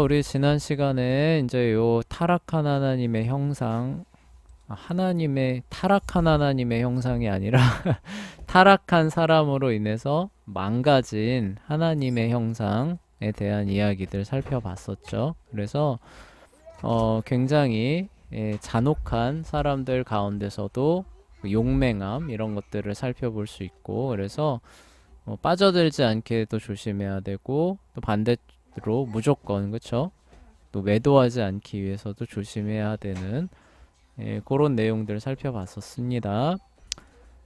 우리 지난 시간에 이제 요 타락한 하나님의 형상, 하나님의 타락한 하나님의 형상이 아니라 타락한 사람으로 인해서 망가진 하나님의 형상에 대한 이야기들 살펴봤었죠. 그래서 굉장히 잔혹한 사람들 가운데서도 그 용맹함 이런 것들을 살펴볼 수 있고, 그래서 빠져들지 않게도 조심해야 되고, 또 반대로 무조건 그쵸? 또 매도하지 않기 위해서도 조심해야 되는 그런 내용들 살펴봤었습니다.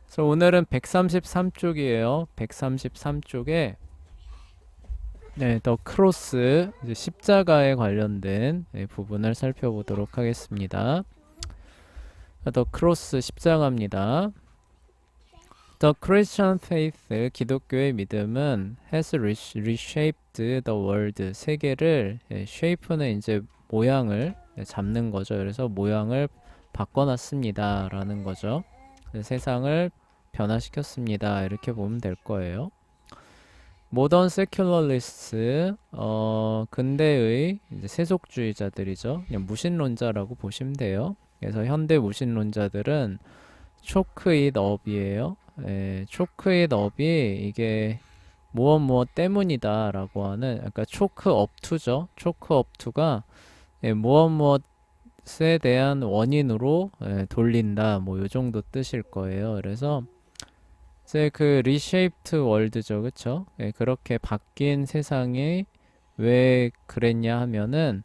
그래서 오늘은 133쪽이에요. 133쪽에 더 크로스, 이제 십자가에 관련된 부분을 살펴보도록 하겠습니다. 더 크로스 십자가입니다. The Christian faith, 기독교의 믿음은 has reshaped the world. 세계를 shape는 이제 모양을 잡는 거죠. 그래서 모양을 바꿔놨습니다 라는 거죠. 세상을 변화시켰습니다 이렇게 보면 될 거예요. 모던 세큘러리스트, 근대의 이제 세속주의자들이죠. 그냥 무신론자라고 보시면 돼요. 그래서 현대 무신론자들은 초크잇 업이에요. 초크잇 업이 이게 무엇 때문이다 라고 하는, 그러니까 초크 업투죠. 초크 업투가 무엇에 대한 원인으로 돌린다, 뭐 요 정도 뜻일 거예요. 그래서 이제 그 리쉐이프드 월드죠, 그쵸? 그렇게 바뀐 세상이 왜 그랬냐 하면은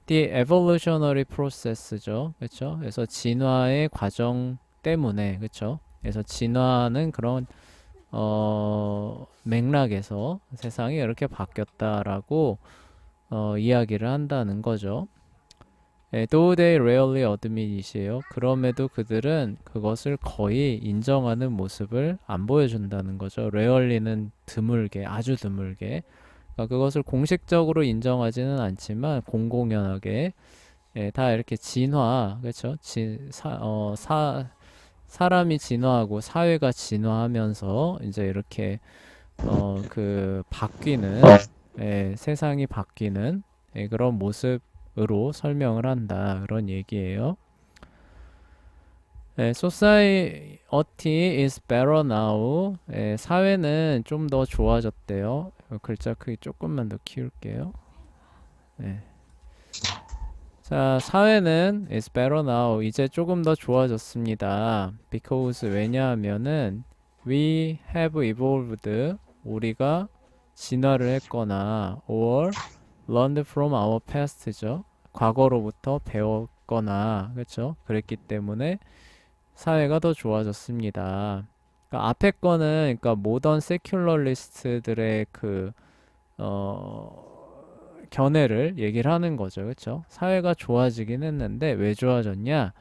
the evolutionary process죠, 그쵸? 그래서 진화의 과정 때문에, 그쵸? 그래서 진화는 그런 맥락에서 세상이 이렇게 바뀌었다라고 이야기를 한다는 거죠. Though they rarely admit it이에요. 그럼에도 그들은 그것을 거의 인정하는 모습을 안 보여준다는 거죠. rarely는 드물게, 아주 드물게. 그러니까 그것을 공식적으로 인정하지는 않지만 공공연하게 다 이렇게 진화, 그렇죠? 사람이 진화하고 사회가 진화하면서 이제 이렇게 그 바뀌는 세상이 바뀌는 그런 모습으로 설명을 한다 그런 얘기예요. Society is better now. 사회는 좀 더 좋아졌대요. 글자 크기 조금만 더 키울게요. 자, 사회는 is better now. 이제 조금 더 좋아졌습니다. Because 왜냐하면은 we have evolved. 우리가 진화를 했거나 or learned from our past죠. 과거로부터 배웠거나, 그렇죠? 그랬기 때문에 사회가 더 좋아졌습니다. 그러니까 앞에 거는 그러니까 모던 세큘러리스트들의 그 견해를 얘기를 하는 거죠. 그렇죠? 사회가 좋아지긴 했는데 왜 좋아졌냐?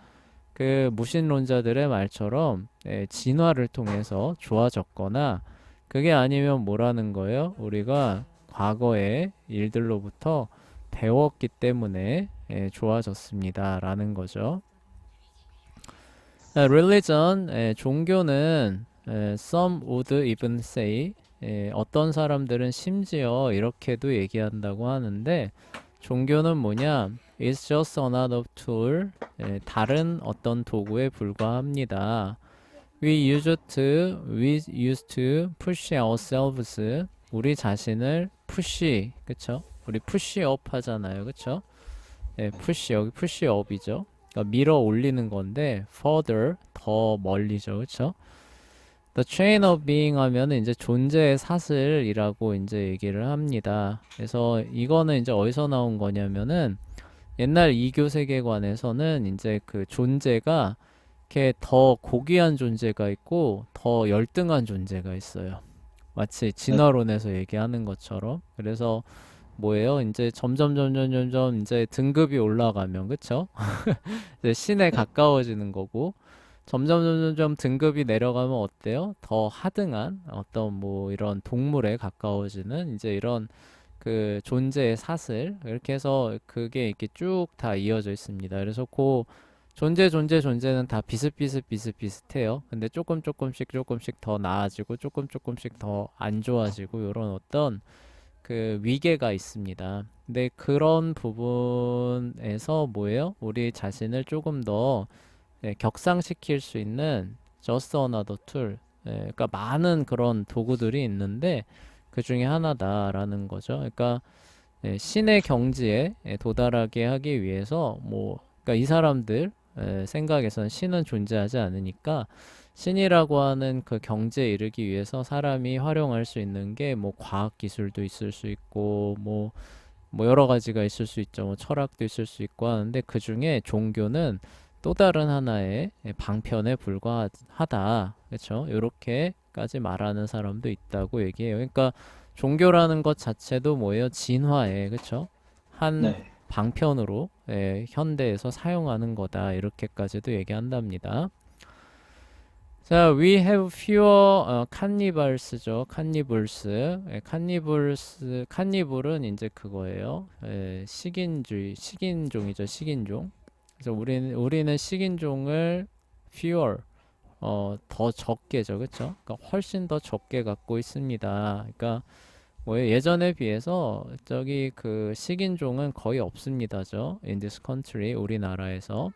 그 무신론자들의 말처럼 진화를 통해서 좋아졌거나, 그게 아니면 뭐라는 거예요? 우리가 과거의 일들로부터 배웠기 때문에 좋아졌습니다 라는 거죠. Religion, 종교는 some would even say, 어떤 사람들은 심지어 이렇게도 얘기한다고 하는데, 종교는 뭐냐? It's just another tool, 다른 어떤 도구에 불과합니다. We used to push ourselves, 우리 자신을 push, 그쵸? 우리 push up 하잖아요, 그쵸? push, 여기 push up이죠. 그러니까 밀어 올리는 건데 further, 더 멀리죠, 그쵸? The chain of being 하면은 이제 존재의 사슬이라고 이제 얘기를 합니다. 그래서 이거는 이제 어디서 나온 거냐면은 옛날 이교 세계관에서는 이제 그 존재가 이렇게 더 고귀한 존재가 있고 더 열등한 존재가 있어요. 마치 진화론에서 얘기하는 것처럼. 그래서 뭐예요? 이제 점점 이제 등급이 올라가면, 그쵸? 이제 신에 가까워지는 거고, 점점 등급이 내려가면 어때요? 더 하등한 어떤 뭐 이런 동물에 가까워지는 이제 이런 그 존재의 사슬, 이렇게 해서 그게 이렇게 쭉 다 이어져 있습니다. 그래서 그 존재는 다 비슷비슷해요. 근데 조금씩 더 나아지고 조금씩 더 안 좋아지고 이런 어떤 그 위계가 있습니다. 근데 그런 부분에서 뭐예요? 우리 자신을 조금 더 격상시킬 수 있는 just another tool. 그러니까 많은 그런 도구들이 있는데 그 중에 하나다라는 거죠. 그러니까 신의 경지에 도달하게 하기 위해서 뭐 그러니까 이 사람들 생각에선 신은 존재하지 않으니까 신이라고 하는 그 경지에 이르기 위해서 사람이 활용할 수 있는 게 뭐 과학 기술도 있을 수 있고 뭐 여러 가지가 있을 수 있죠. 뭐 철학도 있을 수 있고 하는데 그 중에 종교는 또 다른 하나의 방편에 불과하다. 그렇죠? 이렇게까지 말하는 사람도 있다고 얘기해요. 그러니까 종교라는 것 자체도 뭐예요? 진화에, 그렇죠? 한 네. 방편으로 현대에서 사용하는 거다. 이렇게까지도 얘기한답니다. 자, we have fewer cannibals죠. cannibals. cannibal은 이제 그거예요. 식인종이죠. 식인종. 그래서 우리는 식인종을 fewer 더 적게죠. 그렇죠? 그러니까 훨씬 더 적게 갖고 있습니다. 그러니까 뭐 예전에 비해서 저기 그 식인종은 거의 없습니다죠. In this country 우리나라에서.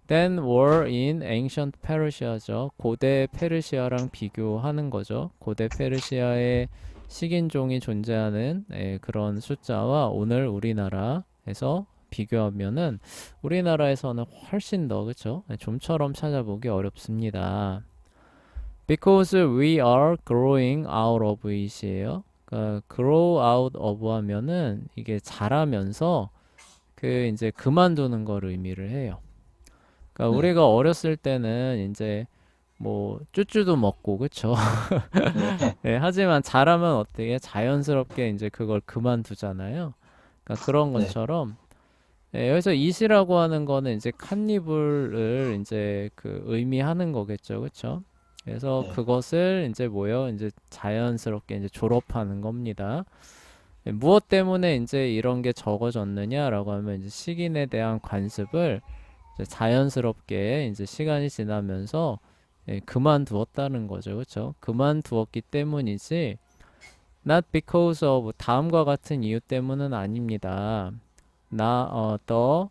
Then were in ancient Persia죠. 고대 페르시아랑 비교하는 거죠. 고대 페르시아의 식인종이 존재하는 그런 숫자와 오늘 우리나라에서 비교하면은 우리나라에서는 훨씬 더 그쵸? 좀처럼 찾아보기 어렵습니다. Because we are growing out of it이에요. 그러니까 grow out of 하면은 이게 자라면서 그 이제 그만두는 걸 의미를 해요. 그러니까 네. 우리가 어렸을 때는 이제 뭐 쭈쭈도 먹고 그쵸? 네. 네, 하지만 자라면 어떻게 자연스럽게 이제 그걸 그만두잖아요. 그러니까 그런 네. 것처럼 여기서 이시라고 하는 거는 이제 칸니블을 이제 그 의미하는 거겠죠, 그쵸? 그래서 네. 그것을 이제 뭐요? 이제 자연스럽게 이제 졸업하는 겁니다. 무엇 때문에 이제 이런 게 적어졌느냐라고 하면 이제 식인에 대한 관습을 이제 자연스럽게 이제 시간이 지나면서 그만두었다는 거죠. 그렇죠? 그만두었기 때문이지 not because of 다음과 같은 이유 때문은 아닙니다. the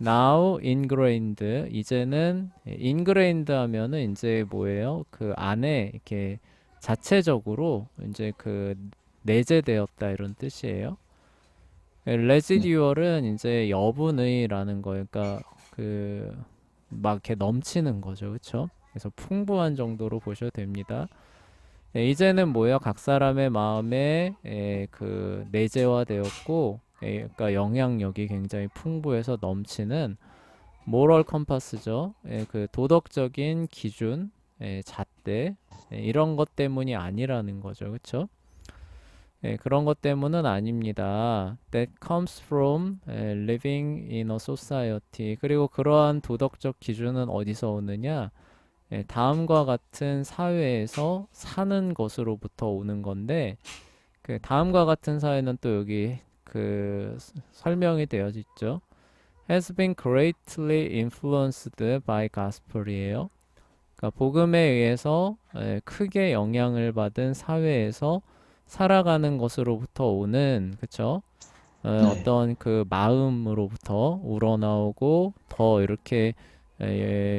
now ingrained 이제는 ingrained 하면은 이제 뭐예요? 그 안에 이렇게 자체적으로 이제 그 내재되었다 이런 뜻이에요. 네. residual은 이제 여분의라는 거예요. 그러니까 그 막 이렇게 넘치는 거죠. 그렇죠? 그래서 풍부한 정도로 보셔도 됩니다. 이제는 뭐야? 각 사람의 마음에 그 내재화되었고 그러니까 영향력이 굉장히 풍부해서 넘치는 모럴 컴파스죠. 그 도덕적인 기준, 잣대 이런 것 때문이 아니라는 거죠. 그렇죠? 그런 것 때문은 아닙니다. That comes from living in a society. 그리고 그러한 도덕적 기준은 어디서 오느냐? 다음과 같은 사회에서 사는 것으로부터 오는 건데, 그 다음과 같은 사회는 또 여기 그 설명이 되어 있죠. Has been greatly influenced by gospel이에요. 그러니까 복음에 의해서 크게 영향을 받은 사회에서 살아가는 것으로부터 오는 그쵸? 네. 어떤 그 마음으로부터 우러나오고 더 이렇게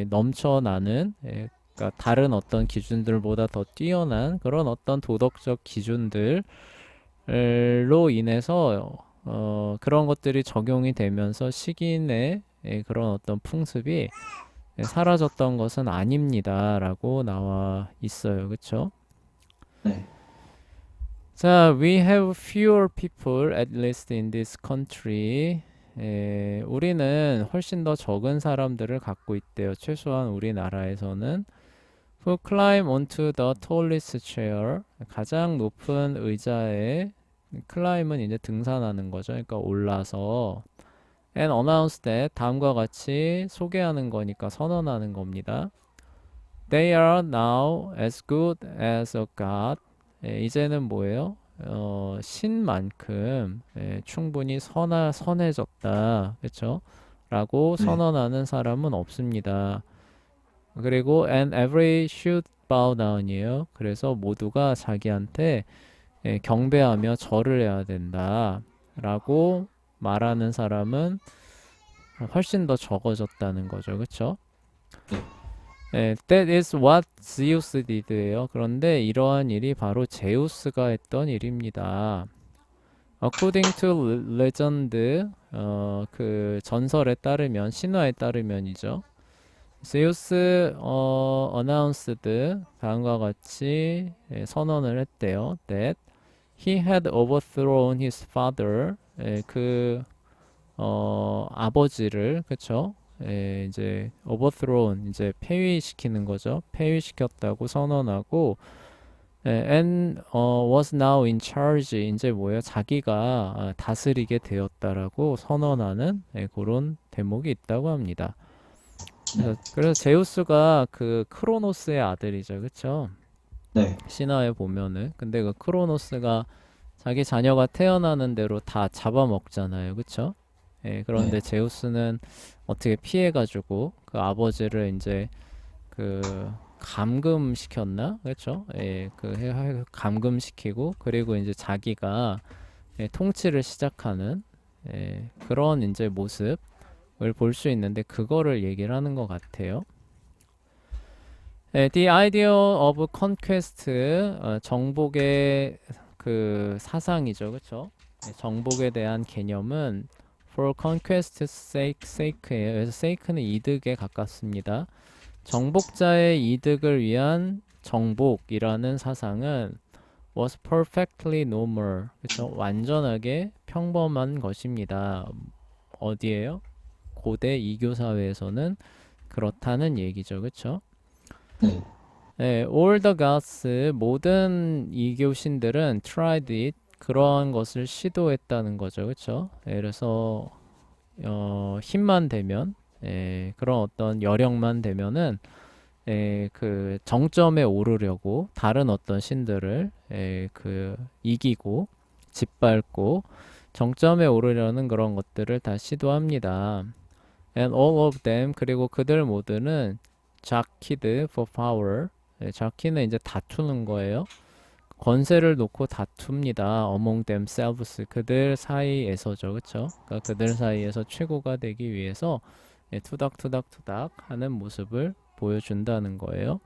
넘쳐나는 그러니까 다른 어떤 기준들보다 더 뛰어난 그런 어떤 도덕적 기준들로 인해서 그런 것들이 적용이 되면서 식인의 그런 어떤 풍습이 사라졌던 것은 아닙니다라고 나와 있어요. 그쵸? 네. 자, we have fewer people at least in this country. 우리는 훨씬 더 적은 사람들을 갖고 있대요. 최소한 우리나라에서는 who climb onto the tallest chair. 가장 높은 의자에 climb은 이제 등산하는 거죠. 그러니까 올라서 and announce that 다음과 같이 소개하는 거니까 선언하는 겁니다. They are now as good as a god. 이제는 뭐예요? 신만큼 충분히 선해졌다. 그렇죠? 라고 네. 선언하는 사람은 없습니다. 그리고 and every should bow down이에요. 그래서 모두가 자기한테 경배하며 절을 해야 된다라고 말하는 사람은 훨씬 더 적어졌다는 거죠. 그쵸? That is what Zeus did예요. 그런데 이러한 일이 바로 제우스가 했던 일입니다. According to legend, 그 전설에 따르면, 신화에 따르면이죠. 제우스 announced 다음과 같이 선언을 했대요. That he had overthrown his father. 그 아버지를 그쵸? 이제 overthrown 이제 폐위시키는 거죠. 폐위시켰다고 선언하고 and was now in charge 이제 뭐예요? 자기가 다스리게 되었다라고 선언하는 그런 대목이 있다고 합니다. 그래서 제우스가 그 크로노스의 아들이죠. 그쵸? 네. 신화에 보면은 근데 그 크로노스가 자기 자녀가 태어나는 대로 다 잡아먹잖아요. 그쵸? 그런데 네. 제우스는 어떻게 피해가지고 그 아버지를 이제 그 감금시켰나? 그렇죠? 감금시키고 그리고 이제 자기가 통치를 시작하는 그런 이제 모습을 볼 수 있는데 그거를 얘기를 하는 것 같아요. The idea of conquest, 정복의 그 사상이죠, 그렇죠? 정복에 대한 개념은 for conquest's sake예요. 그래서 sake는 이득에 가깝습니다. 정복자의 이득을 위한 정복이라는 사상은 was perfectly normal. 그렇죠? 완전하게 평범한 것입니다. 어디에요? 고대 이교 사회에서는 그렇다는 얘기죠. 그렇죠? 네. all the gods 모든 이교 신들은 tried it 그러한 것을 시도했다는 거죠. 그렇죠? 그래서 힘만 되면 그런 어떤 여력만 되면은 그 정점에 오르려고 다른 어떤 신들을 그 이기고 짓밟고 정점에 오르려는 그런 것들을 다 시도합니다. And all of them 그리고 그들 모두는 jockeyed for power. jockey는 이제 다투는 거예요. 권세를 놓고 다툽니다. among themselves 그들 사이에서죠, 그렇죠? 그러니까 그들 사이에서 최고가 되기 위해서 투닥투닥투닥 하는 모습을 보여준다는 거예요.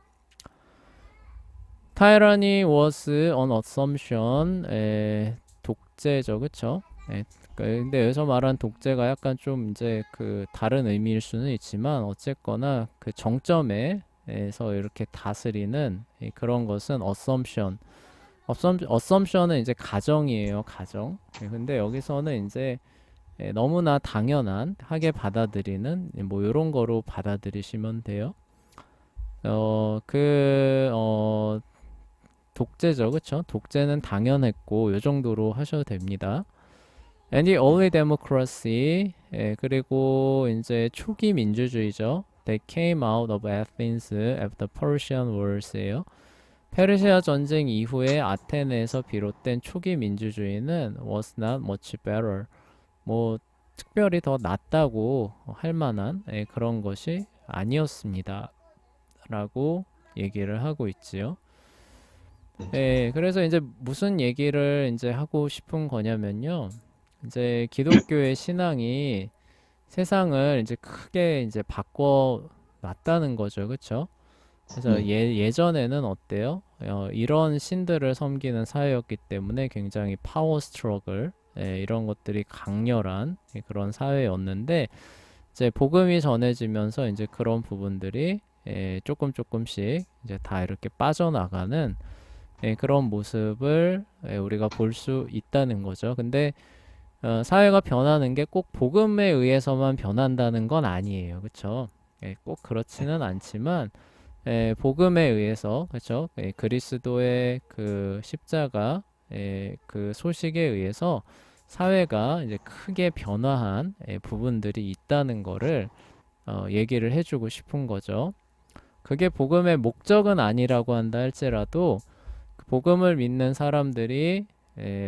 Tyranny was an assumption. 독재죠, 그쵸? 근데 여기서 말한 독재가 약간 좀 이제 그 다른 의미일 수는 있지만 어쨌거나 그 정점에서 이렇게 다스리는 그런 것은 assumption은 이제 가정이에요, 가정. 근데 여기서는 이제 너무나 당연한 하게 받아들이는 뭐 이런 거로 받아들이시면 돼요. 독재죠, 그쵸? 독재는 당연했고 요 정도로 하셔도 됩니다. And the early democracy, 그리고 이제 초기 민주주의죠. That came out of Athens after Persian Wars예요. 페르시아 전쟁 이후에 아테네에서 비롯된 초기 민주주의는 was not much better. 뭐 특별히 더 낫다고 할 만한 그런 것이 아니었습니다. 라고 얘기를 하고 있지요. 그래서 이제 무슨 얘기를 이제 하고 싶은 거냐면요. 이제 기독교의 신앙이 세상을 이제 크게 이제 바꿔 놨다는 거죠. 그쵸? 그래서 네. 예전에는 어때요? 이런 신들을 섬기는 사회였기 때문에 굉장히 파워 스트러글, 이런 것들이 강렬한 그런 사회였는데, 이제 복음이 전해지면서 이제 그런 부분들이 조금씩 이제 다 이렇게 빠져나가는 그런 모습을 우리가 볼 수 있다는 거죠. 근데 사회가 변하는 게 꼭 복음에 의해서만 변한다는 건 아니에요. 그렇죠? 꼭 그렇지는 않지만 복음에 의해서 그렇죠? 그리스도의 그 십자가 그 소식에 의해서 사회가 이제 크게 변화한 부분들이 있다는 거를 얘기를 해주고 싶은 거죠. 그게 복음의 목적은 아니라고 한다 할지라도 그 복음을 믿는 사람들이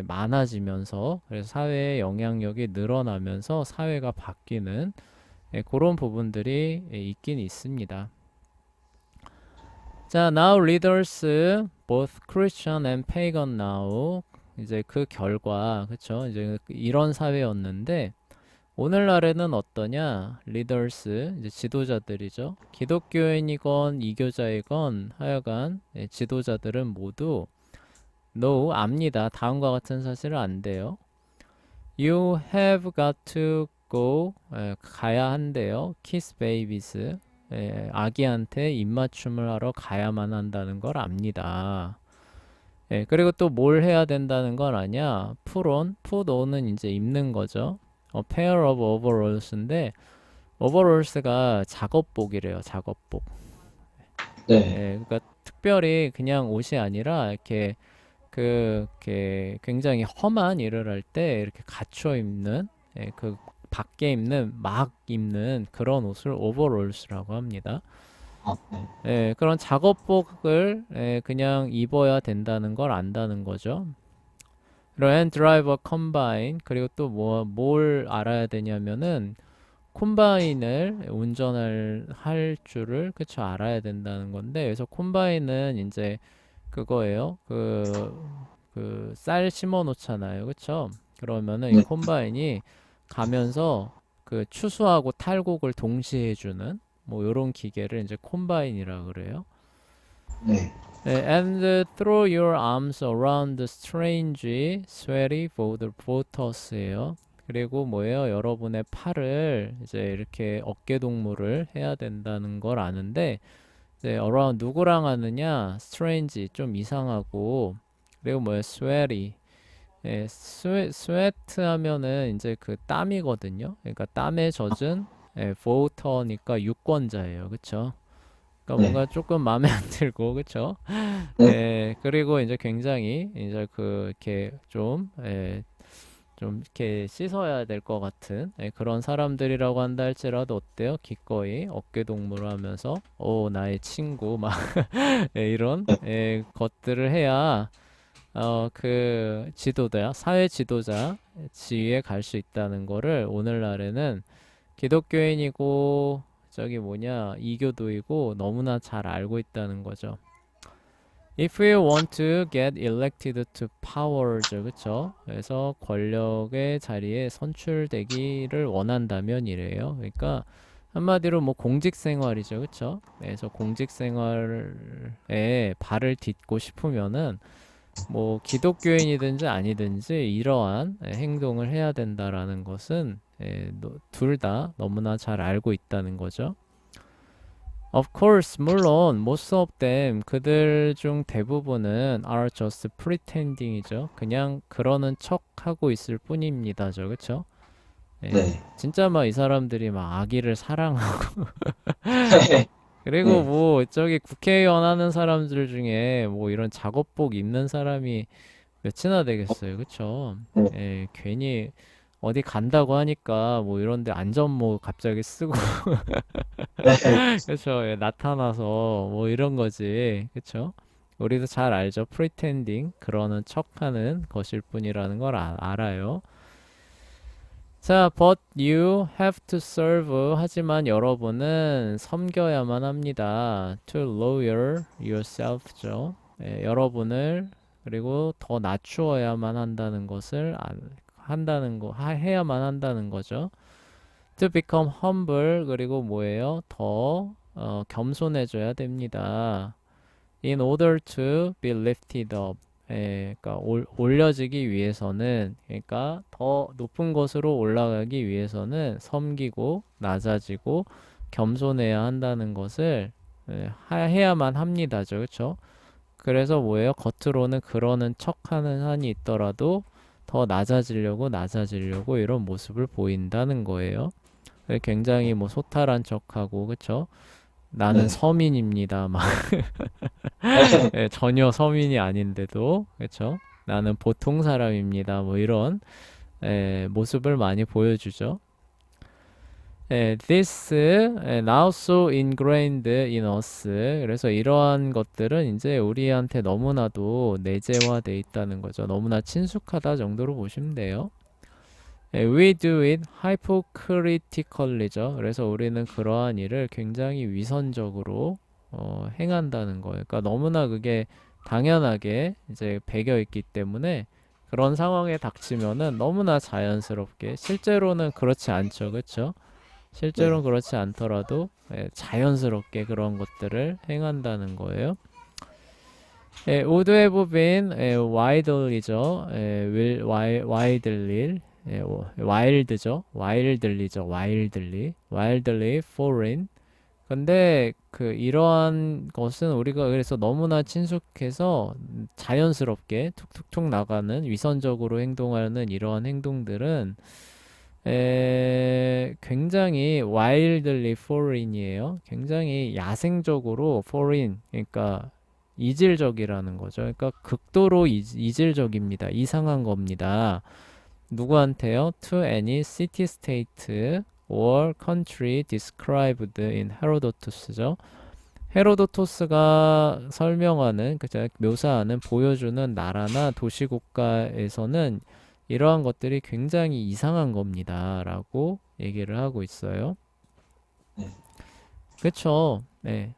많아지면서 그래서 사회의 영향력이 늘어나면서 사회가 바뀌는 그런 부분들이 있긴 있습니다. 자, now leaders, both Christian and pagan now. 이제 그 결과, 그쵸? 이제 이런 사회였는데, 오늘날에는 어떠냐? 리더스, 이제 지도자들이죠. 기독교인이건 이교자이건 하여간 지도자들은 모두 no, 압니다. 다음과 같은 사실을 안돼요. You have got to go, 가야 한대요. Kiss babies, 아기한테 입맞춤을 하러 가야만 한다는 걸 압니다. 그리고 또 뭘 해야 된다는 걸 아냐? put on은 이제 입는 거죠. pair of overalls인데 overalls가 작업복이래요. 작업복. 네. 그러니까 특별히 그냥 옷이 아니라 이렇게 굉장히 험한 일을 할 때 이렇게 갖춰 입는 그 밖에 입는 막 입는 그런 옷을 오버롤스라고 합니다. 네. 그런 작업복을 그냥 입어야 된다는 걸 안다는 거죠. and drive a combine. 그리고 또 뭘 알아야 되냐면은 콤바인을 운전을 할 줄을 그쵸 알아야 된다는 건데 그래서 콤바인은 이제 그거예요. 그 쌀 심어 놓잖아요. 그쵸? 그러면은 이 네. 콤바인이 가면서 그 추수하고 탈곡을 동시에 해주는 뭐 요런 기계를 이제 콤바인이라 그래요. 네. and throw your arms around the strange, sweaty voters예요. 그리고 뭐예요? 여러분의 팔을 이제 이렇게 어깨 동무를 해야 된다는 걸 아는데 이제 around 누구랑 하느냐? strange 좀 이상하고 그리고 뭐예요? sweaty sweat 하면은 이제 그 땀이거든요. 그러니까 땀에 젖은 voter니까 유권자예요. 그쵸? 그러니까 네. 뭔가 조금 마음에 안 들고 그쵸? 네. 그리고 이제 굉장히 이제 이렇게 좀 이렇게 씻어야 될 것 같은 그런 사람들이라고 한다 할지라도 어때요? 기꺼이 어깨 동무를 하면서 나의 친구 막 이런 것들을 해야 그 지도자, 사회 지도자 지위에 갈 수 있다는 거를 오늘날에는 기독교인이고 저기 뭐냐 이교도이고 너무나 잘 알고 있다는 거죠. If we want to get elected to power죠, 그쵸? 그래서 권력의 자리에 선출되기를 원한다면 이래요. 그러니까 한마디로 뭐 공직 생활이죠, 그쵸? 그래서 공직 생활에 발을 딛고 싶으면은 뭐 기독교인이든지 아니든지 이러한 행동을 해야 된다라는 것은 둘 다 너무나 잘 알고 있다는 거죠. Of course, 물론 most of them 그들 중 대부분은 are just pretending이죠. 그냥 그러는 척 하고 있을 뿐입니다죠, 그렇죠? 네. 진짜 막 이 사람들이 막 아기를 사랑하고 그리고 네. 뭐 저기 국회의원 하는 사람들 중에 뭐 이런 작업복 입는 사람이 몇이나 되겠어요, 그쵸? 네. 괜히 어디 간다고 하니까 뭐 이런데 안전모 갑자기 쓰고 네. 그쵸? 나타나서 뭐 이런 거지, 그쵸? 우리도 잘 알죠? pretending 그러는 척하는 것일 뿐이라는 걸 알아요. 자, but you have to serve. 하지만 여러분은 섬겨야만 합니다. To lower yourself죠. 여러분을 그리고 더 낮추어야만 한다는 것을 해야만 한다는 거죠. To become humble 그리고 뭐예요? 더 겸손해져야 됩니다. In order to be lifted up. 그러니까 올려지기 위해서는, 그러니까 더 높은 곳으로 올라가기 위해서는 섬기고 낮아지고 겸손해야 한다는 것을 해야만 합니다죠, 그렇죠? 그래서 뭐예요? 겉으로는 그러는 척하는 한이 있더라도 더 낮아지려고 이런 모습을 보인다는 거예요. 굉장히 뭐 소탈한 척하고, 그렇죠? 나는 네. 서민입니다. 막 전혀 서민이 아닌데도 그렇죠? 나는 보통 사람입니다. 뭐 이런 모습을 많이 보여주죠. This now so ingrained in us. 그래서 이러한 것들은 이제 우리한테 너무나도 내재화돼 있다는 거죠. 너무나 친숙하다 정도로 보시면 돼요. We do it hypocritically죠. 그래서 우리는 그러한 일을 굉장히 위선적으로 행한다는 거예요. 그러니까 너무나 그게 당연하게 이제 배겨 있기 때문에 그런 상황에 닥치면은 너무나 자연스럽게 실제로는 그렇지 않죠. 그쵸? 실제로는 네. 그렇지 않더라도 자연스럽게 그런 것들을 행한다는 거예요. would have been widely죠. widely wild죠. wildly foreign. 근데 그 이러한 것은 우리가 그래서 너무나 친숙해서 자연스럽게 툭툭툭 나가는 위선적으로 행동하는 이러한 행동들은 굉장히 wildly foreign이에요. 굉장히 야생적으로 foreign, 그러니까 이질적이라는 거죠. 그러니까 극도로 이질적입니다. 이상한 겁니다. 누구한테요? To any city-state or country described in Herodotus죠. 헤로도토스가 설명하는, 그죠? 묘사하는, 보여주는 나라나 도시국가에서는 이러한 것들이 굉장히 이상한 겁니다. 라고 얘기를 하고 있어요. 네. 그쵸? 네.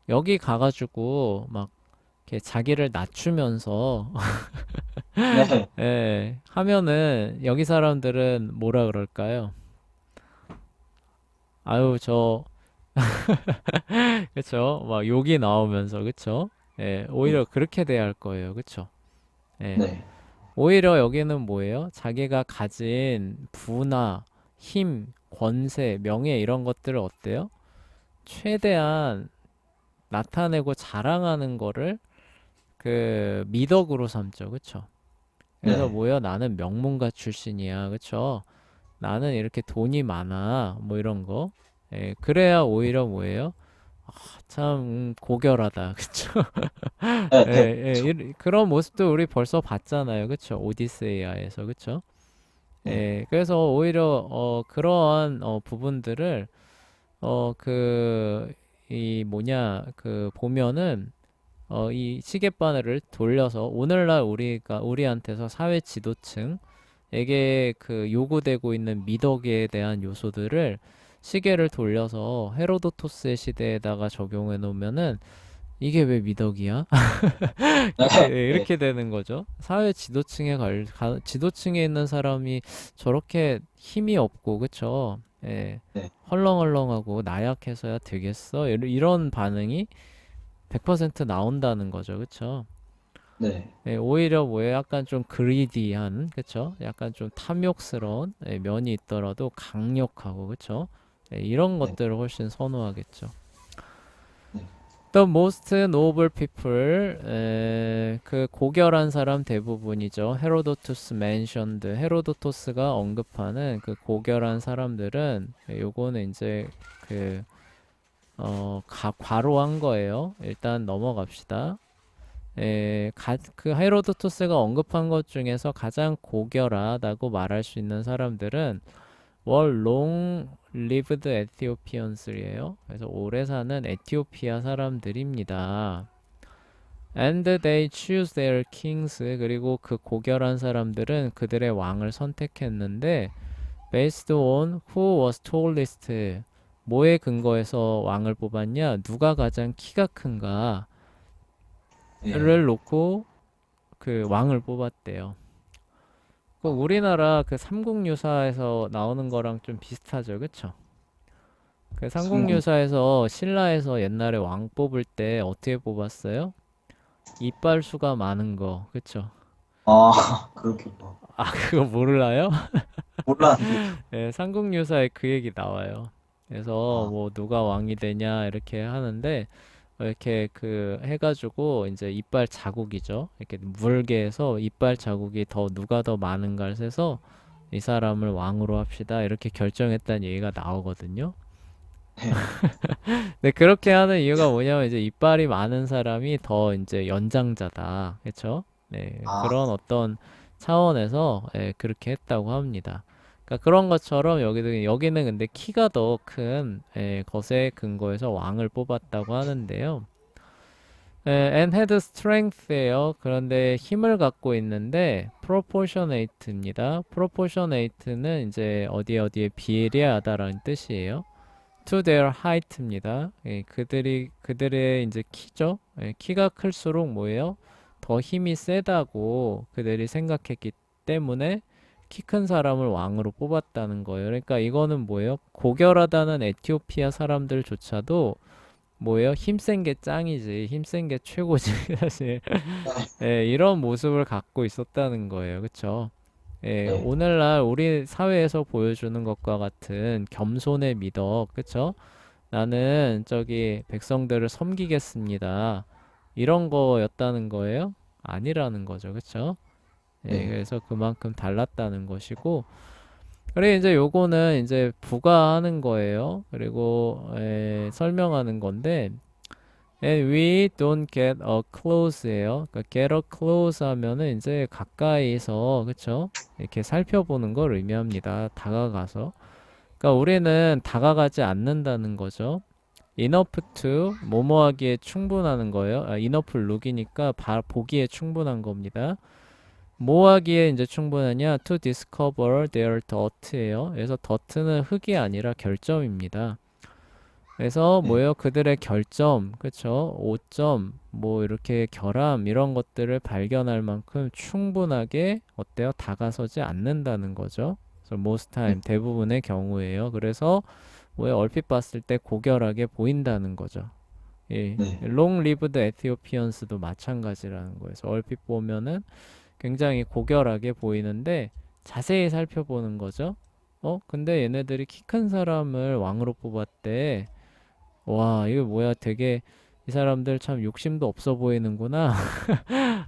여기 가가지고 막 이렇게 자기를 낮추면서 네. 예, 하면은 여기 사람들은 뭐라 그럴까요? 아유, 그쵸? 막 욕이 나오면서, 그쵸? 예, 오히려 그렇게 대할 거예요. 그쵸? 예. 네. 오히려 여기는 뭐예요? 자기가 가진 부나 힘, 권세, 명예 이런 것들을 어때요? 최대한 나타내고 자랑하는 거를 그 미덕으로 삼죠. 그쵸? 그래서 네. 뭐야? 나는 명문가 출신이야. 그쵸? 나는 이렇게 돈이 많아. 뭐 이런 거. 예, 그래야 오히려 뭐예요? 참 고결하다. 그쵸? 네. 예, 네. 예, 그런 모습도 우리 벌써 봤잖아요. 그쵸? 오디세이아에서. 그쵸? 네. 예, 그래서 오히려 그러한 부분들을 이 뭐냐 그 보면은 이 시계바늘을 돌려서 오늘날 우리한테서 사회 지도층에게 그 요구되고 있는 미덕에 대한 요소들을 시계를 돌려서 헤로도토스의 시대에다가 적용해 놓으면은 이게 왜 미덕이야? 네. 이렇게 되는 거죠. 사회 지도층에 있는 사람이 저렇게 힘이 없고, 그쵸? 예, 네. 헐렁헐렁하고 나약해서야 되겠어? 이런 반응이 100% 나온다는 거죠. 그쵸? 네. 예, 오히려 뭐예요? 약간 좀 그리디한, 그쵸? 약간 좀 탐욕스러운 면이 있더라도 강력하고, 그쵸? 이런 네. 것들을 훨씬 선호하겠죠. 네. The most noble people, 그 고결한 사람 대부분이죠. 헤로도투스 mentioned, 헤로도토스가 언급하는 그 고결한 사람들은 요거는 이제 그 과로한 거예요. 일단 넘어갑시다. 그 헤로도토스가 언급한 것 중에서 가장 고결하다고 말할 수 있는 사람들은 were long lived Ethiopians이에요. 그래서 오래 사는 에티오피아 사람들입니다. And they choose their kings. 그리고 그 고결한 사람들은 그들의 왕을 선택했는데 based on who was tallest. 뭐에 근거해서 왕을 뽑았냐? 누가 가장 키가 큰가를 네. 놓고 그 왕을 뽑았대요. 그 우리나라 그 삼국유사에서 나오는 거랑 좀 비슷하죠, 그쵸? 그 삼국. 삼국유사에서 신라에서 옛날에 왕 뽑을 때 어떻게 뽑았어요? 이빨 수가 많은 거, 그쵸? 그렇게 뭐. 아, 그거 몰라요? 몰랐는데. 네, 삼국유사에 그 얘기 나와요. 그래서 아, 뭐 누가 왕이 되냐 이렇게 하는데 이렇게 그 해가지고 이제 이빨 자국이죠. 이렇게 물게 해서 이빨 자국이 더 누가 더 많은가를 세서 이 사람을 왕으로 합시다 이렇게 결정했다는 얘기가 나오거든요. 네. 네, 그렇게 하는 이유가 뭐냐면 이제 이빨이 많은 사람이 더 이제 연장자다. 그렇죠? 네, 아, 그런 어떤 차원에서 그렇게 했다고 합니다. 그러니까 그런 것처럼 여기는 근데 키가 더 큰 것에 근거해서 왕을 뽑았다고 하는데요. and had strength예요. 그런데 힘을 갖고 있는데 proportionate입니다. proportionate는 이제 어디에 비례하다라는 뜻이에요. to their height입니다. 그들의 이제 키죠. 키가 클수록 뭐예요? 더 힘이 세다고 그들이 생각했기 때문에 키 큰 사람을 왕으로 뽑았다는 거예요. 그러니까 이거는 뭐예요? 고결하다는 에티오피아 사람들조차도 뭐예요? 힘센 게 짱이지, 힘센 게 최고지. 사실 예, 이런 모습을 갖고 있었다는 거예요. 그쵸? 예, 네, 오늘날 우리 사회에서 보여주는 것과 같은 겸손의 미덕, 그쵸? 나는 저기 백성들을 섬기겠습니다. 이런 거였다는 거예요? 아니라는 거죠. 그쵸? 예, 네, 그래서 그만큼 달랐다는 것이고, 그래, 이제 요거는 이제 부가하는 거예요. 그리고, 설명하는 건데, And we don't get a close예요. 그러니까 get a close 하면은 이제 가까이서, 그쵸? 이렇게 살펴보는 걸 의미합니다. 다가가서. 그러니까 우리는 다가가지 않는다는 거죠. enough to 뭐뭐 하기에 충분하는 거예요. enough look이니까 보기에 충분한 겁니다. 뭐 하기에 이제 충분하냐? To discover their dirt예요. 그래서 dirt는 흙이 아니라 결점입니다. 그래서 네, 뭐예요? 그들의 결점, 그쵸? 오점, 뭐 이렇게 결함 이런 것들을 발견할 만큼 충분하게 어때요? 다가서지 않는다는 거죠. 그래서 most 네, time 대부분의 경우에요. 그래서 뭐예요? 얼핏 봤을 때 고결하게 보인다는 거죠. 예. 네, long lived Ethiopians도 마찬가지라는 거예요. 그래서 얼핏 보면은 굉장히 고결하게 보이는데 자세히 살펴보는 거죠. 근데 얘네들이 키 큰 사람을 왕으로 뽑았대. 와, 이거 뭐야? 되게 이 사람들 참 욕심도 없어 보이는구나.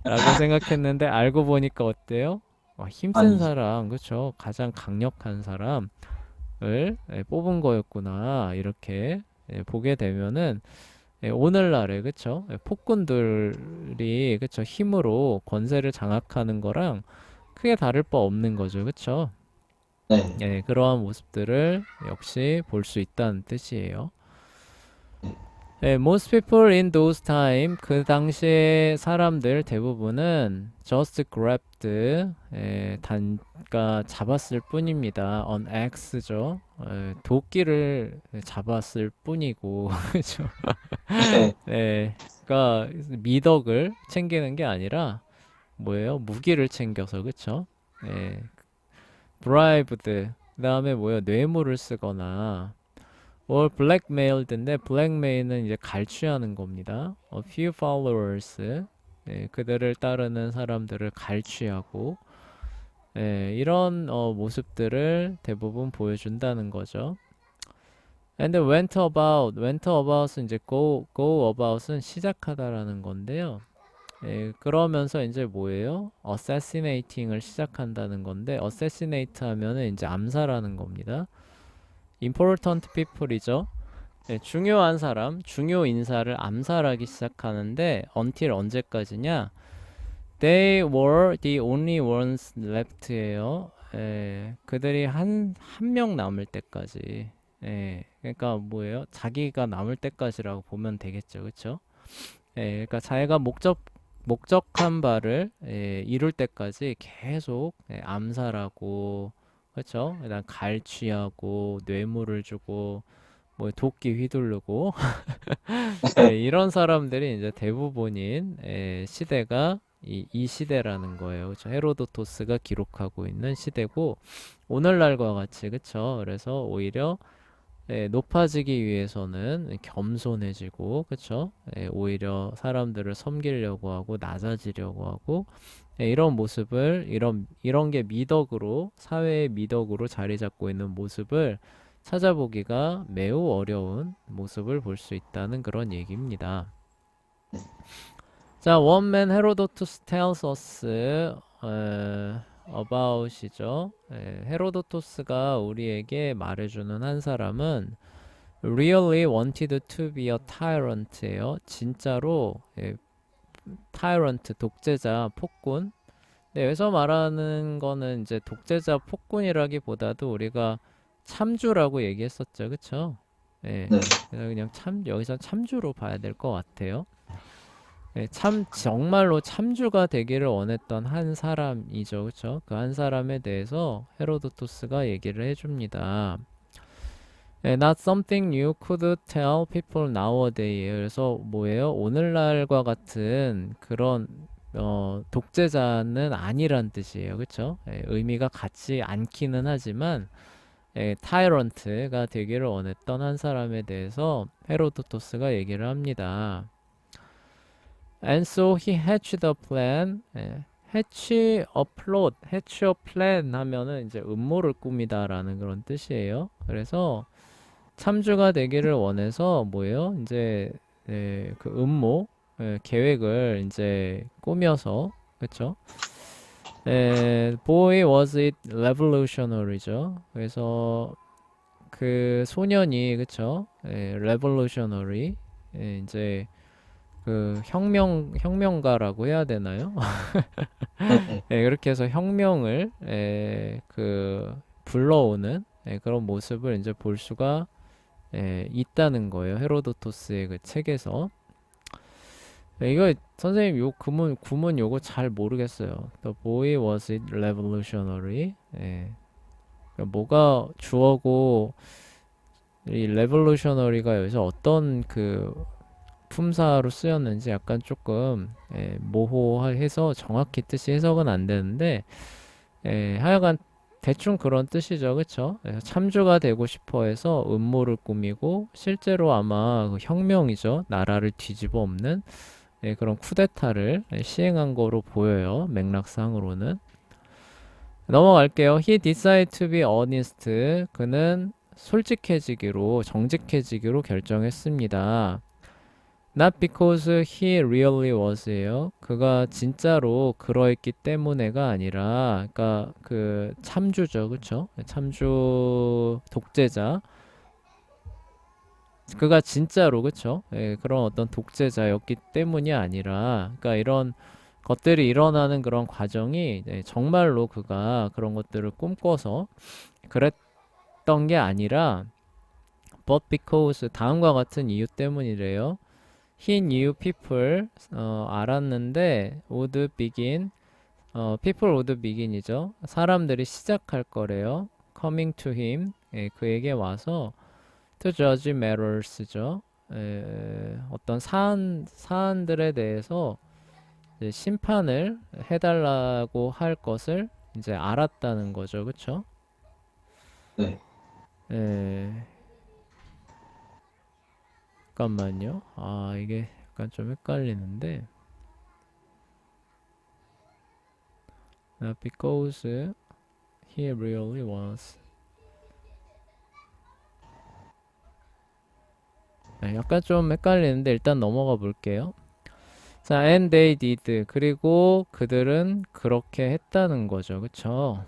라고 생각했는데 알고 보니까 어때요? 힘센 아니죠. 사람, 그쵸? 가장 강력한 사람을 뽑은 거였구나. 이렇게 보게 되면은 오늘날에 그쵸? 폭군들이 그쵸? 힘으로 권세를 장악하는 거랑 크게 다를 바 없는 거죠. 그쵸? 네, 그러한 모습들을 역시 볼 수 있다는 뜻이에요. 네, most people in those time 그 당시에 사람들 대부분은 just grabbed 단가 잡았을 뿐입니다. on ax죠. 도끼를 잡았을 뿐이고 그죠? 네, 그러니까 미덕을 챙기는 게 아니라 뭐예요? 무기를 챙겨서 그쵸? bribed 그다음에 뭐예요? 뇌물을 쓰거나 or blackmailed인데 blackmail은 이제 갈취하는 겁니다. A few followers 그들을 따르는 사람들을 갈취하고 이런 모습들을 대부분 보여준다는 거죠. And went about은 이제 go about은 시작하다라는 건데요. 그러면서 이제 뭐예요? assassinating을 시작한다는 건데 assassinate 하면은 이제 암살하는 겁니다. important people이죠. 중요한 사람, 중요 인사를 암살하기 시작하는데 until 언제까지냐? They were the only ones left예요. 그들이 한 명 남을 때까지. 그러니까 뭐예요? 자기가 남을 때까지라고 보면 되겠죠, 그렇죠? 그러니까 자기가 목적한 바를 이룰 때까지 계속 암살하고, 그렇죠? 일단 갈취하고 뇌물을 주고 뭐 도끼 휘두르고 이런 사람들이 이제 대부분인 시대가 이 시대라는 거예요. 그쵸? 헤로도토스가 기록하고 있는 시대고 오늘날과 같이 그쵸? 그래서 오히려 높아지기 위해서는 겸손해지고 그쵸? 오히려 사람들을 섬기려고 하고 낮아지려고 하고 이런 모습을 이런 게 미덕으로 사회의 미덕으로 자리 잡고 있는 모습을 찾아보기가 매우 어려운 모습을 볼 수 있다는 그런 얘기입니다. 자, One man Herodotus tells us about이죠. 헤로도토스가 우리에게 말해주는 한 사람은 really wanted to be a tyrant예요. 진짜로 tyrant 독재자 폭군. 네, 여기서 말하는 거는 이제 독재자 폭군이라기보다도 우리가 참주라고 얘기했었죠, 그쵸? 예, 네, 그래서 그냥 여기서 참주로 봐야 될 것 같아요. 정말로 참주가 되기를 원했던 한 사람이죠, 그쵸? 그 한 사람에 대해서 헤로도토스가 얘기를 해줍니다. Not something you could tell people nowadays. 그래서 뭐예요? 오늘날과 같은 그런 독재자는 아니란 뜻이에요. 그쵸? 의미가 같지 않기는 하지만 타이런트가 되기를 원했던 한 사람에 대해서 헤로도토스가 얘기를 합니다. And so he hatched a plan. hatch a plot, hatch a plan 하면은 이제 음모를 꾸미다라는 그런 뜻이에요. 그래서 참주가 되기를 원해서 뭐예요? 이제 그 음모, 계획을 이제 꾸며서 그쵸? Boy was it revolutionary죠. 그래서 그 소년이 그쵸? revolutionary 이제 그 혁명가라고 해야 되나요? 네. 그렇게 해서 혁명을 그 불러오는 그런 모습을 이제 볼 수가 있다는 거예요. 헤로도토스의 그 책에서. 이거 선생님 요 구문 요거 잘 모르겠어요. The boy was it revolutionary? 그러니까 뭐가 주어고 이 revolutionary가 여기서 어떤 그 품사로 쓰였는지 약간 조금 모호해서 정확히 뜻이 해석은 안 되는데 하여간 대충 그런 뜻이죠. 그쵸? 참주가 되고 싶어 해서 음모를 꾸미고 실제로 아마 그 혁명이죠. 나라를 뒤집어 엎는 그런 쿠데타를 시행한 거로 보여요. 맥락상으로는. 넘어갈게요. He decided to be honest. 그는 솔직해지기로, 정직해지기로 결정했습니다. Not because he really was예요. 그가 진짜로 그러했기 때문에가 아니라, 그러니까 그 참주죠, 그쵸? 참주 독재자. 그가 진짜로 그쵸? 그런 어떤 독재자였기 때문이 아니라, 그러니까 이런 것들이 일어나는 그런 과정이 정말로 그가 그런 것들을 꿈꿔서 그랬던 게 아니라, but because 다음과 같은 이유 때문이래요. He knew people 알았는데 would begin people would begin이죠. 사람들이 시작할 거래요. coming to him 그에게 와서 to judge matters죠. 어떤 사안들에 대해서 이제 심판을 해달라고 할 것을 이제 알았다는 거죠. 그쵸? 네. 잠깐만요. 아, 이게 약간 좀 헷갈리는데. Because he really was. 약간 좀 헷갈리는데 일단 넘어가 볼게요. 자, and they did. 그리고 그들은 그렇게 했다는 거죠. 그쵸?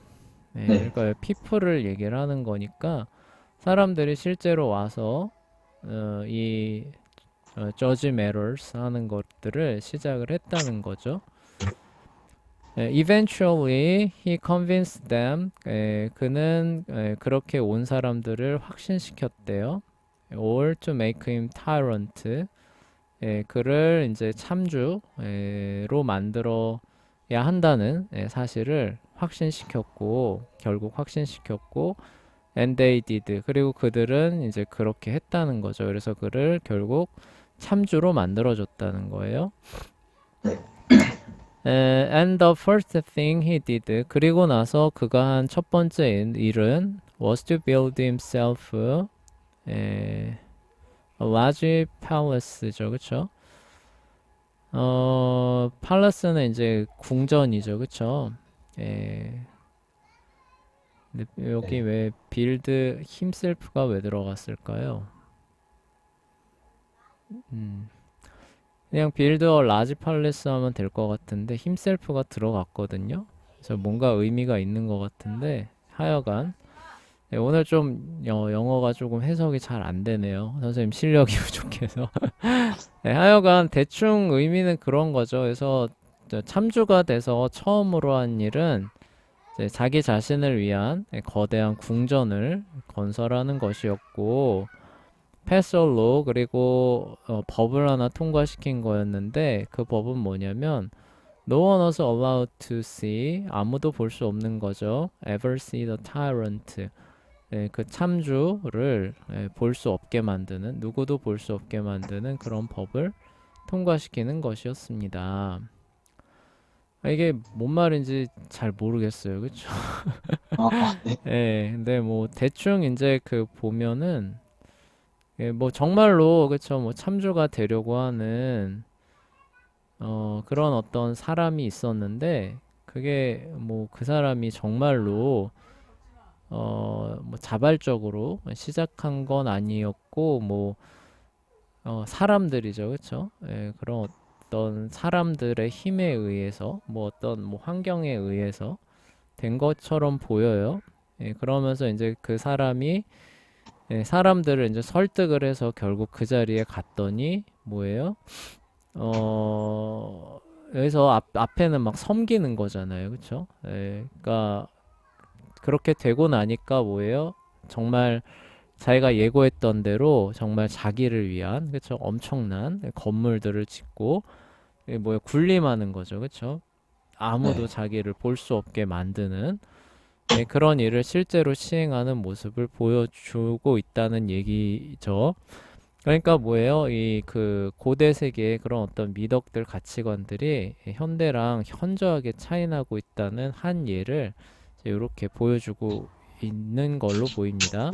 네. 그러니까 people을 얘기를 하는 거니까 사람들이 실제로 와서 이 judge matters 하는 것들을 시작을 했다는 거죠. Eventually, he convinced them. 그는 그렇게 온 사람들을 확신시켰대요. All to make him tyrant. 그를 이제 참주로 만들어야 한다는 사실을 확신시켰고, 결국 확신시켰고, and they did. 그리고 그들은 이제 그렇게 했다는 거죠. 그래서 그를 결국 참주로 만들어줬다는 거예요. 네. And the first thing he did. 그리고 나서 그가 한 첫 번째 일은 was to build himself a large palace죠, 그쵸? palace는 이제 궁전이죠, 그쵸? 근데 여기 네. 왜 build himself가 왜 들어갔을까요? 그냥 build a large palace 하면 될 것 같은데 himself가 들어갔거든요. 그래서 뭔가 의미가 있는 것 같은데 하여간 오늘 좀 영어가 조금 해석이 잘 안 되네요. 선생님 실력이 부족해서. 하여간 대충 의미는 그런 거죠. 그래서 참주가 돼서 처음으로 한 일은 자기 자신을 위한 거대한 궁전을 건설하는 것이었고 패설로 그리고 법을 하나 통과시킨 거였는데 그 법은 뭐냐면 No one was allowed to see 아무도 볼 수 없는 거죠. Ever see the tyrant 그 참주를 볼 수 없게 만드는 누구도 볼 수 없게 만드는 그런 법을 통과시키는 것이었습니다. 이게 뭔 말인지 잘 모르겠어요. 그쵸? 네. 예, 근데 뭐 대충 이제 그 보면은 예, 뭐 정말로 그쵸? 뭐 참조가 되려고 하는 그런 어떤 사람이 있었는데 그게 뭐 그 사람이 정말로 뭐 자발적으로 시작한 건 아니었고 뭐 사람들이죠, 그쵸? 예, 그런 어떤 사람들의 힘에 의해서 뭐 어떤 뭐 환경에 의해서 된 것처럼 보여요. 예, 그러면서 이제 그 사람이 예, 사람들을 이제 설득을 해서 결국 그 자리에 갔더니 뭐예요? 여기서 앞에는 막 섬기는 거잖아요. 그쵸? 예, 그러니까 그렇게 되고 나니까 뭐예요? 정말 자기가 예고했던 대로 정말 자기를 위한 그쵸? 엄청난 건물들을 짓고 뭐야 군림하는 거죠. 그쵸? 아무도 네. 자기를 볼 수 없게 만드는 그런 일을 실제로 시행하는 모습을 보여주고 있다는 얘기죠. 그러니까 뭐예요? 이 그 고대 세계의 그런 어떤 미덕들 가치관들이 현대랑 현저하게 차이나고 있다는 한 예를 이렇게 보여주고 있는 걸로 보입니다.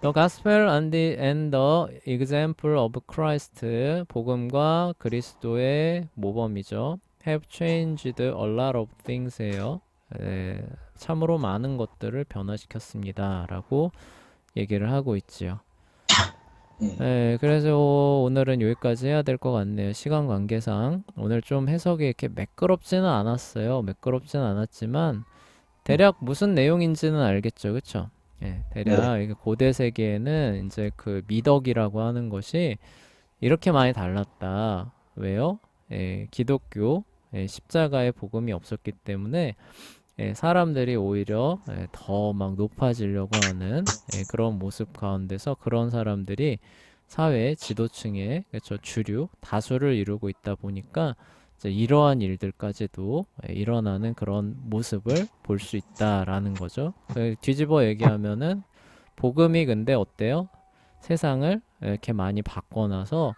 The Gospel and the example of Christ, 복음과 그리스도의 모범이죠. Have changed a lot of things예요. 참으로 많은 것들을 변화시켰습니다. 라고 얘기를 하고 있지요. 네. 그래서 오늘은 여기까지 해야 될 것 같네요. 시간 관계상. 오늘 좀 해석이 이렇게 매끄럽지는 않았어요. 매끄럽지는 않았지만, 대략 무슨 내용인지는 알겠죠. 그쵸? 예, 네. 대략 이게 고대 세계에는 이제 그 미덕이라고 하는 것이 이렇게 많이 달랐다. 왜요? 기독교, 십자가의 복음이 없었기 때문에 사람들이 오히려 더 막 높아지려고 하는 그런 모습 가운데서 그런 사람들이 사회 지도층의 그쵸, 주류, 다수를 이루고 있다 보니까 이제 이러한 일들까지도 일어나는 그런 모습을 볼 수 있다라는 거죠. 뒤집어 얘기하면은 복음이 근데 어때요? 세상을 이렇게 많이 바꿔놔서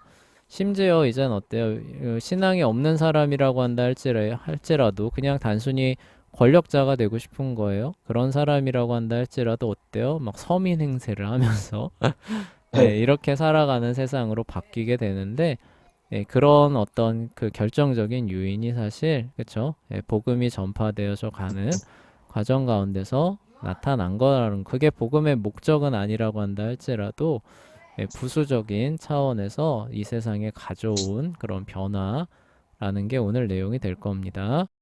심지어 이젠 어때요? 신앙이 없는 사람이라고 한다 할지라도 그냥 단순히 권력자가 되고 싶은 거예요. 그런 사람이라고 한다 할지라도 어때요? 막 서민 행세를 하면서 네. 이렇게 살아가는 세상으로 바뀌게 되는데 그런 어떤 그 결정적인 요인이 사실 그쵸? 복음이 전파되어서 가는 과정 가운데서 나타난 거라는 그게 복음의 목적은 아니라고 한다 할지라도 부수적인 차원에서 이 세상에 가져온 그런 변화라는 게 오늘 내용이 될 겁니다.